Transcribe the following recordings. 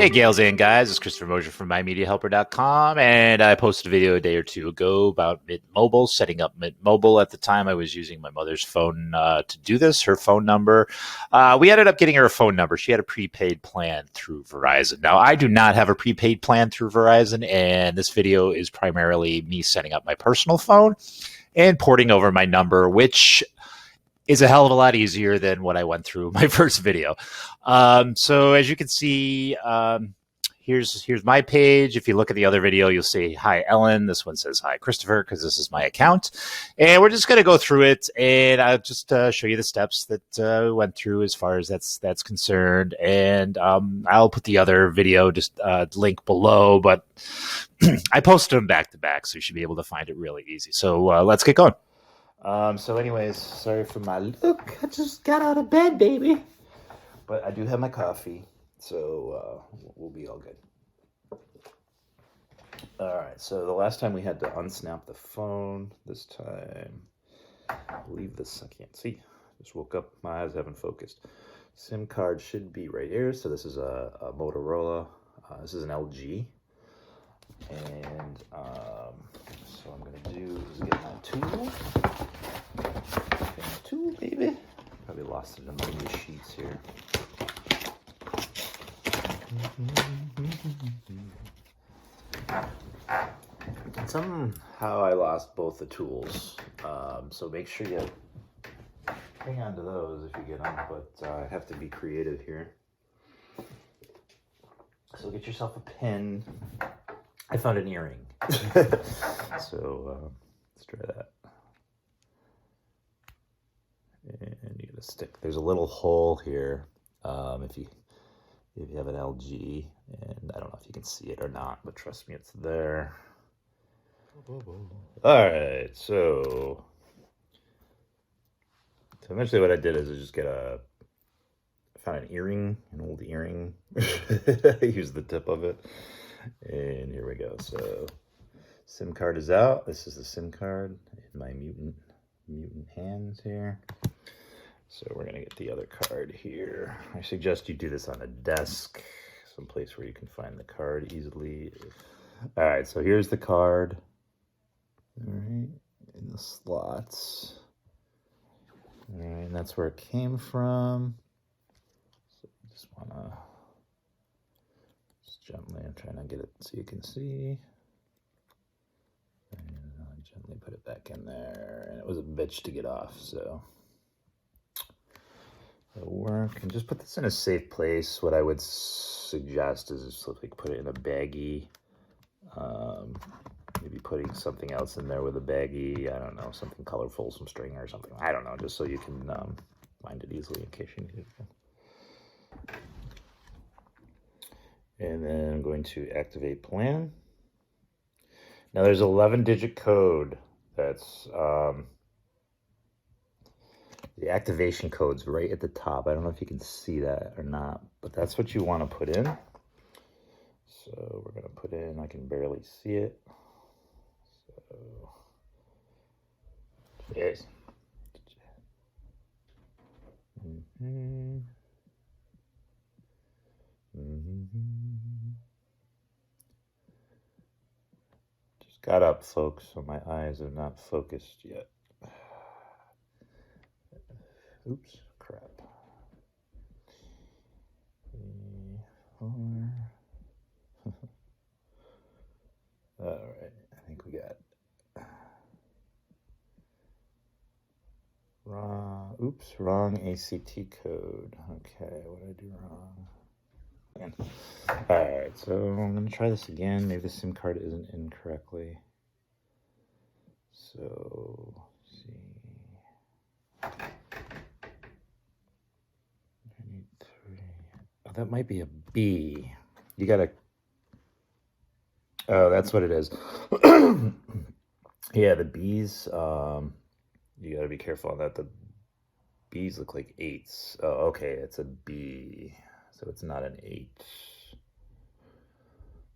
Hey, gals and guys, it's Christopher Mosier from MyMediaHelper.com, and I posted a video a day or two ago about Mint Mobile, setting up Mint Mobile. At the time, I was using my mother's phone to do this, her phone number. We ended up getting her a phone number. She had a prepaid plan through Verizon. Now, I do not have a prepaid plan through Verizon, and this video is primarily me setting up my personal phone and porting over my number, which is a hell of a lot easier than what I went through my first video. So as you can see, here's my page. If you look at the other video, you'll see hi Ellen. This one says hi Christopher because this is my account, and we're just going to go through it, and I'll just show you the steps that we went through as far as that's concerned, and I'll put the other video just link below, but I posted them back to back, so you should be able to find it really easy. So let's get going. So anyways, sorry for my look. I just got out of bed, baby. But I do have my coffee, so we'll be all good. All right, so the last time we had to unsnap the phone. This time, I believe this, I can't see. Just woke up, my eyes haven't focused. SIM card should be right here. So this is a Motorola. This is an LG. And so I'm going to do is get my tool. Tool, baby. Probably lost it among the sheets here. Somehow I lost both the tools. So make sure you hang on to those if you get them, but I have to be creative here. So get yourself a pin. I found an earring. So let's try that. And you get a stick. There's a little hole here. If you have an LG, and I don't know if you can see it or not, but trust me, it's there. All right, so eventually what I did is I just I found an earring, an old earring. I used the tip of it, and here we go. So SIM card is out. This is the SIM card in my mutant hands here. So we're going to get the other card here. I suggest you do this on a desk, someplace where you can find the card easily. All right, so here's the card. All right, in the slots. All right, and that's where it came from. So you just want to just gently, I'm trying to get it so you can see. And gently put it back in there. And it was a bitch to get off, so it'll work. And just put this in a safe place. What I would suggest is just like put it in a baggie. Maybe putting something else in there with a baggie. I don't know, something colorful, some string or something. I don't know, just so you can find it easily in case you need it. And then I'm going to activate plan. Now there's an 11-digit code that's the activation code's right at the top. I don't know if you can see that or not, but that's what you want to put in. So we're going to put in, I can barely see it. So yes. Just got up, folks, so my eyes are not focused yet. Oops, crap. All right, I think we got wrong. Oops, wrong ACT code. Okay, what did I do wrong? Again. All right, so I'm gonna try this again. Maybe the SIM card isn't in correctly. So let's see. I need 3. Oh, that might be a B. You gotta. Oh, that's what it is. Yeah, the B's. You gotta be careful on that. The B's look like 8s. Oh, okay, it's a B, so it's not an 8.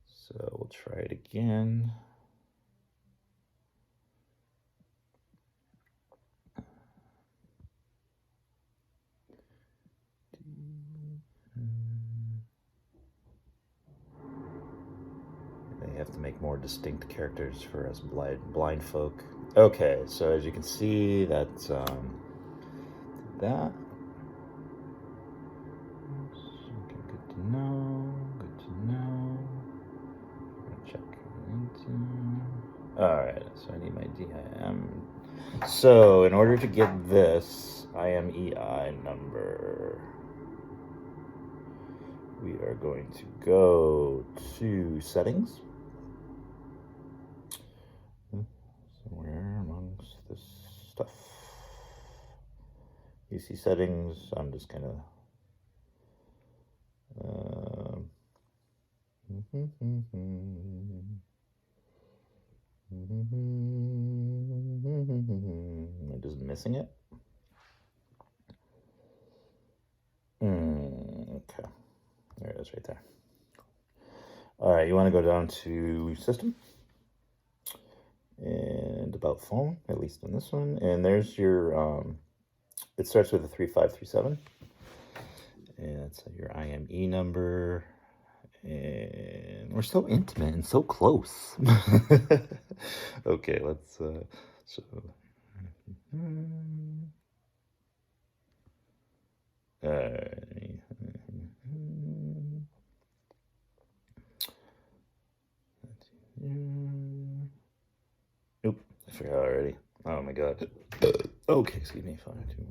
So we'll try it again. more distinct characters for us blind folk. Okay, so as you can see, that's that. Okay, good to know. Good to know. Check into. All right, so I need my DIM. So in order to get this IMEI number, we are going to go to settings. Somewhere amongst this stuff. You see settings. I'm just kind of I'm just missing it. Okay, there it is right there. All right, you want to go down to system and about phone, at least in this one, and there's your it starts with a 3537, and it's your IME number. And we're so intimate and so close. Okay, let's so Nope, I forgot already. Oh my god. Okay, excuse me. 5, 2, 1.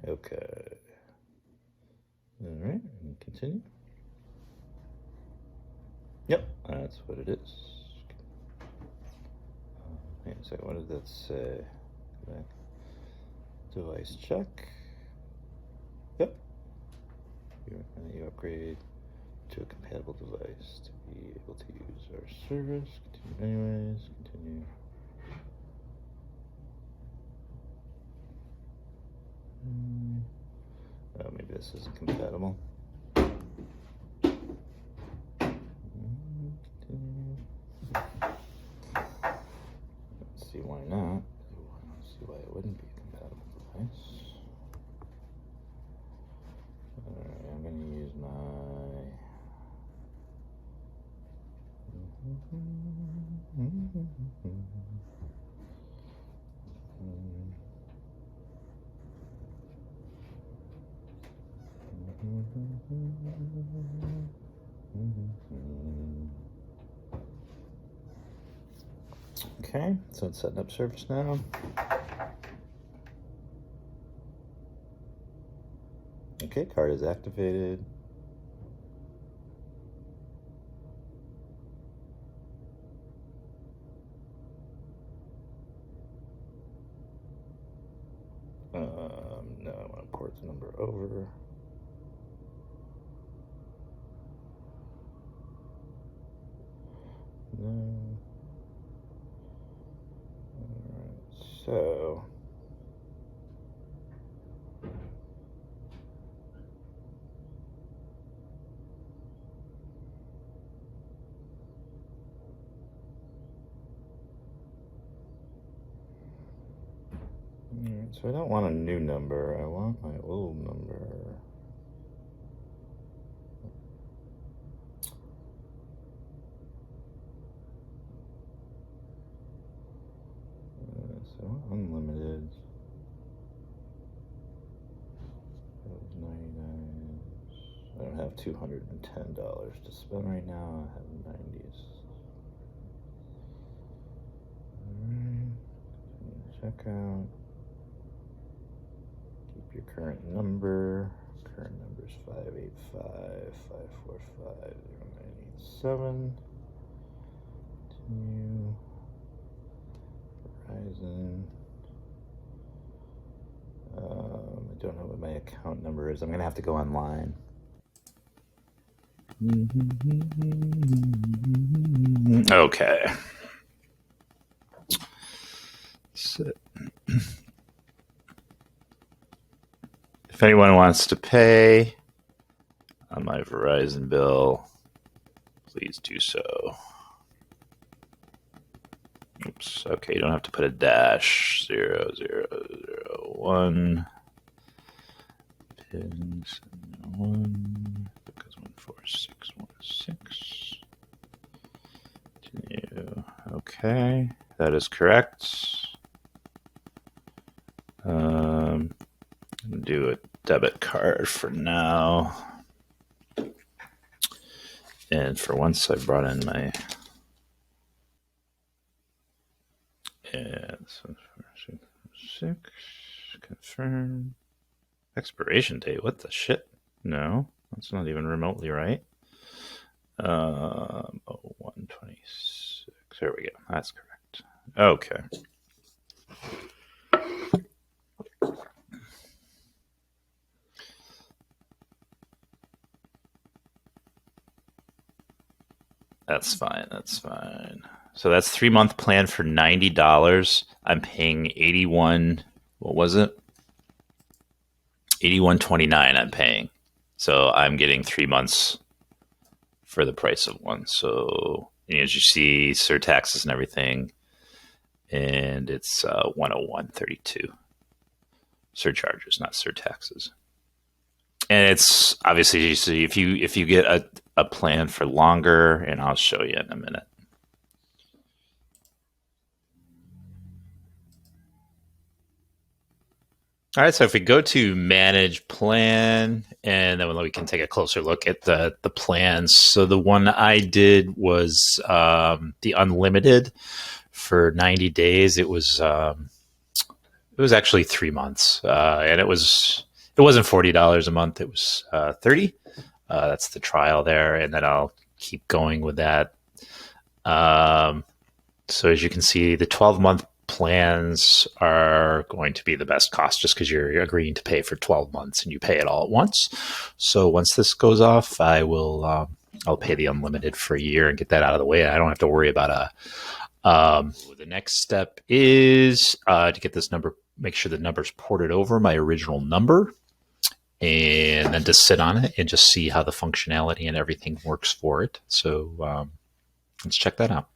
Okay. All right, continue. Yep, that's what it is. Wait a second, what did that say? Go back. Device check. Yep. You upgrade to a compatible device to be able to use our service. Continue anyways. Continue. Oh, maybe this isn't compatible. Let's see why not. Let's see why it wouldn't be a compatible device. Alright, I'm going to use my Okay, so it's setting up service now. Okay, card is activated. No, I want to port the number over. No. Alright, so I don't want a new number, I want my old number. So unlimited. That was 99. I don't have $210 to spend right now. I have 90s. Alright. Checkout. Keep your current number. Current number is 585-545-0987. Continue. Verizon. I don't know what my account number is. I'm going to have to go online. Okay. So, if anyone wants to pay on my Verizon bill, please do so. Oops. Okay, you don't have to put a dash. 0001. Pins 1. Because 14616. Continue. Okay, that is correct. Do a debit card for now. And for once, I brought in my. Yeah, so 6. Confirm. Expiration date. What the shit? No, that's not even remotely right. 126. There we go. That's correct. Okay. That's fine. That's fine. So that's 3-month plan for $90. I'm paying 81. What was it? 81.29. I'm paying. So I'm getting 3 months for the price of one. So as you see, surtaxes and everything, and it's 101.32. Surcharges, not surtaxes. And it's obviously, so if you get a plan for longer, and I'll show you in a minute. All right, so if we go to manage plan, and then we can take a closer look at the plans. So the one I did was the unlimited for 90 days. It was actually 3 months, and it wasn't $40 a month. It was $30. That's the trial there, and then I'll keep going with that. So as you can see, the 12-month plans are going to be the best cost just because you're agreeing to pay for 12 months and you pay it all at once. So once this goes off, I'll pay the unlimited for a year and get that out of the way. I don't have to worry about the next step is to get this number, make sure the number's ported over my original number, and then to sit on it and just see how the functionality and everything works for it. So let's check that out.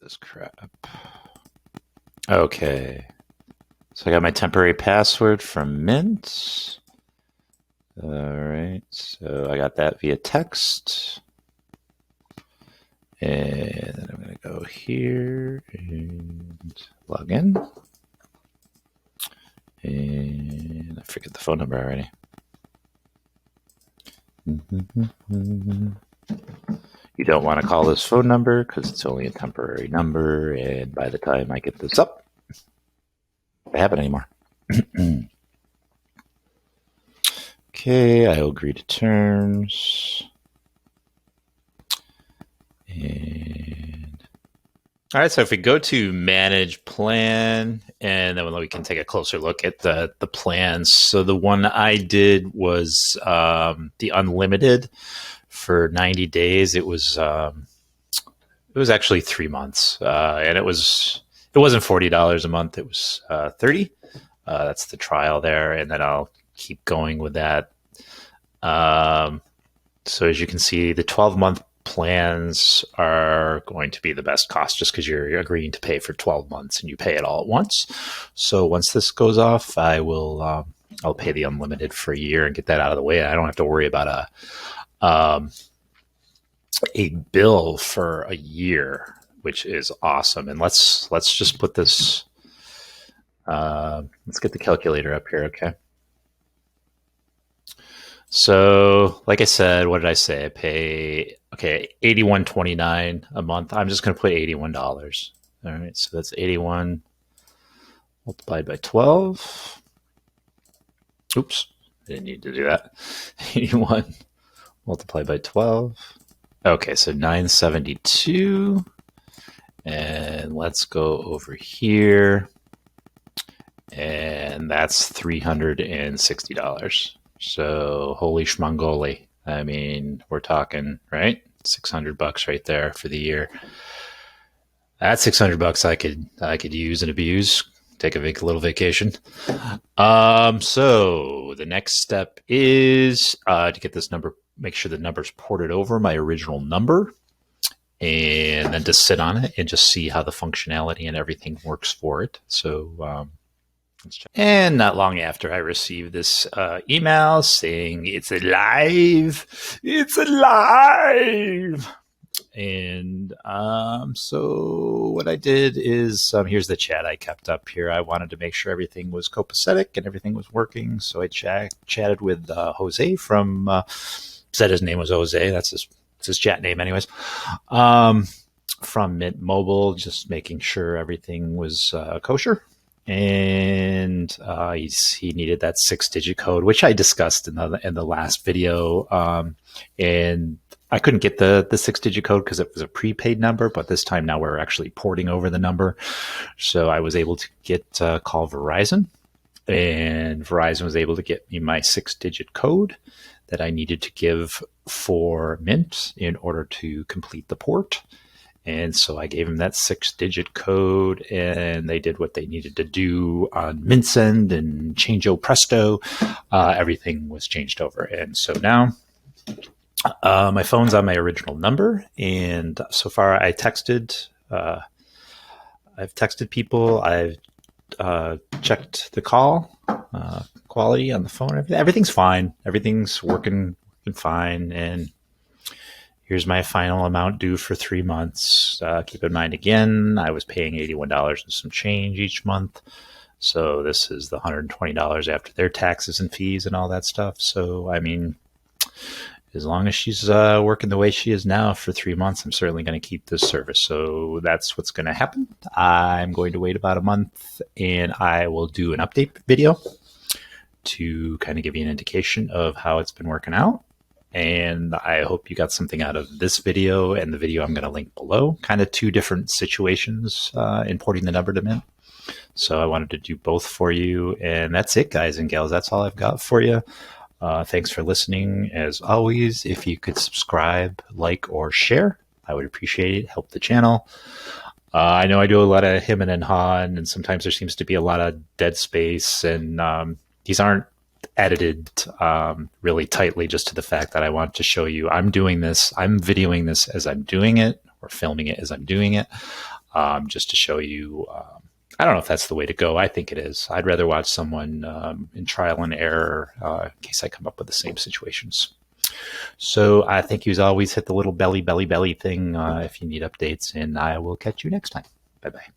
This crap. Okay. So I got my temporary password from Mint. All right. So I got that via text. And then I'm going to go here and log in. And I forget the phone number already. You don't want to call this phone number because it's only a temporary number. And by the time I get this up, I have it anymore. Okay, I will agree to terms. And all right, so if we go to manage plan, and then we can take a closer look at the plans. So the one I did was the unlimited for 90 days. It was actually 3 months, and it wasn't $40 a month. It was $30. That's the trial there, and then I'll keep going with that. So as you can see, the 12-month plans are going to be the best cost just because you're agreeing to pay for 12 months and you pay it all at once. So once this goes off, I'll pay the unlimited for a year and get that out of the way. I don't have to worry about a bill for a year, which is awesome. And let's just put this. Let's get the calculator up here, okay? So, like I said, what did I say? I pay $81.29 a month. I'm just going to put $81. All right, so that's 81 multiplied by 12. Oops, I didn't need to do that. 81 multiplied by 12. Okay, so 972. And let's go over here. And that's $360. So holy schmongoli. I mean, we're talking, right? $600 right there for the year. That's $600 I could use and abuse. Take a little vacation. So the next step is to get this number, make sure the number's ported over my original number, and then to sit on it and just see how the functionality and everything works for it. So and not long after I received this email saying it's alive. And so what I did is, here's the chat I kept up here. I wanted to make sure everything was copacetic and everything was working. So I chatted with Jose from, said his name was Jose. That's his chat name anyways. From MintMobile, just making sure everything was kosher. And he needed that 6-digit code, which I discussed in the last video. And I couldn't get the 6-digit code because it was a prepaid number, but this time now we're actually porting over the number. So I was able to call Verizon, and Verizon was able to get me my 6-digit code that I needed to give for Mint in order to complete the port. And so I gave them that 6-digit code, and they did what they needed to do on Mint's end, and changeo presto, everything was changed over. And so now my phone's on my original number, and so far I've texted people. I've checked the call quality on the phone. Everything's fine. Everything's working fine. And here's my final amount due for 3 months. Keep in mind, again, I was paying $81 and some change each month. So this is the $120 after their taxes and fees and all that stuff. So, I mean, as long as she's working the way she is now for 3 months, I'm certainly going to keep this service. So that's what's going to happen. I'm going to wait about a month, and I will do an update video to kind of give you an indication of how it's been working out. And I hope you got something out of this video and the video I'm going to link below. Kind of two different situations importing the number to Mint. So I wanted to do both for you. And that's it, guys and gals. That's all I've got for you. Thanks for listening. As always, if you could subscribe, like, or share, I would appreciate it. Help the channel. I know I do a lot of him and Han, and sometimes there seems to be a lot of dead space, and these aren't edited really tightly, just to the fact that I want to show you I'm doing this. I'm videoing this as I'm doing it, or filming it as I'm doing it, just to show you. I don't know if that's the way to go. I think it is. I'd rather watch someone in trial and error in case I come up with the same situations. So I think you as always hit the little belly thing if you need updates, and I will catch you next time. Bye-bye.